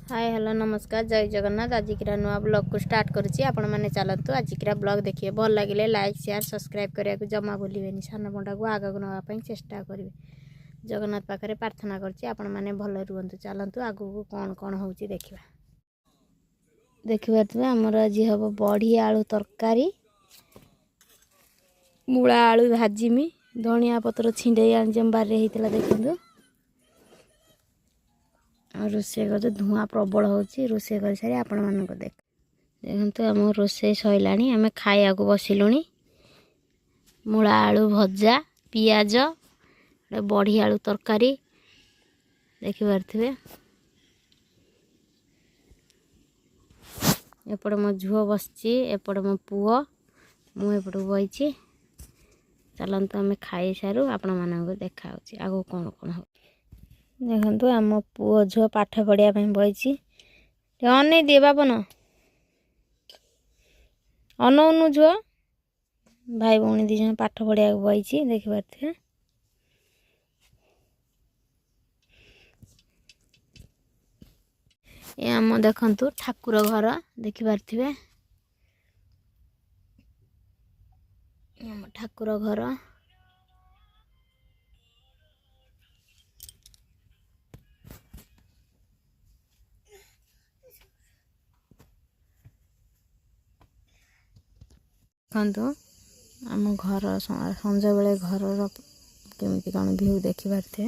Hi hello नमस्कार जय जगन्नाथ। आज की नुआ ब्लॉग को स्टार्ट करुच्ची आपण मैंने चलतु आज की ब्लॉग देखिए भल लगे लाइक शेयर सब्सक्राइब करने को जमा भूलें सान पंडा को आग को नापी चेष्टा करेंगे। जगन्नाथ पाखे प्रार्थना करने भल रुहतु चलतु आग को कौन कौन हो देखा देखिए आमर आज हम बड़ी आलू तरकारी मूला आलू भाजिमी धनिया पत्र छिंडे आम बारे होता देखु रोषे कर धुआं प्रबल हो रोषे कर सारी आपण मान देखते आम रोषे सरला आम खाया बसिलु मूला आलू भजा पियाज बड़ी आलू तरकारी देखिपे एपटे मो झुओ बसची एपटे मो पुओ मुझे बही चलतु आम खाई सारू आपण मान देखा आगो कौन कौन हो देखु आम पुओ झुओ पाठ पढ़िया बही अन दिए बाबन अनौनु झुओ भाई भौणी दीज पाठ पढ़िया बही देखिपे ये आम देखु ठाकुर घर देखिपे आम ठाकुर घर देखु आम घर संजा बेले घर केमती कौन भ्यू देखिपे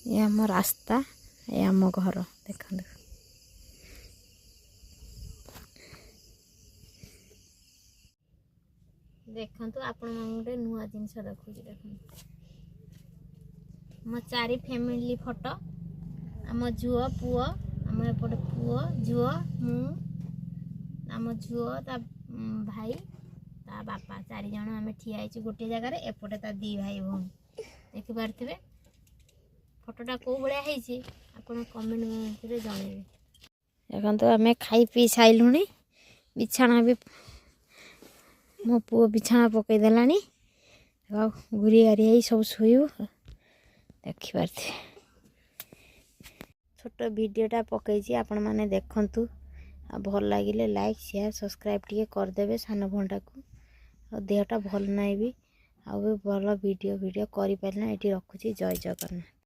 ये आम रास्ता ये आम घर देखु देखु आपण गोटे नुआ जिनस देखु मो चारि फैमिली फोटो आम झुओ पुओ आम एपटे पुओ झुओ मु आम झुओ ता भाई ता बापा चारि जण आम ठिया होती गोटे जगार एपटे ता दी भाई भौणी देखिपे फोटोटा कौ भाई आपन कमेंट जनइबे देखो आम खाई पी सारूँ बिछाणा भी मो पुओ बिछाणा पकईदेला घूरी गारी सब शोबू देखिपे छोट भिडटा पकई आपण मैंने देखु भल लगे लाइक शेयर सब्सक्राइब टी करदे सान भंडा को देहटा भल ना भी आउ भल वीडियो कर पारे ये रखुची जय जगन्नाथ।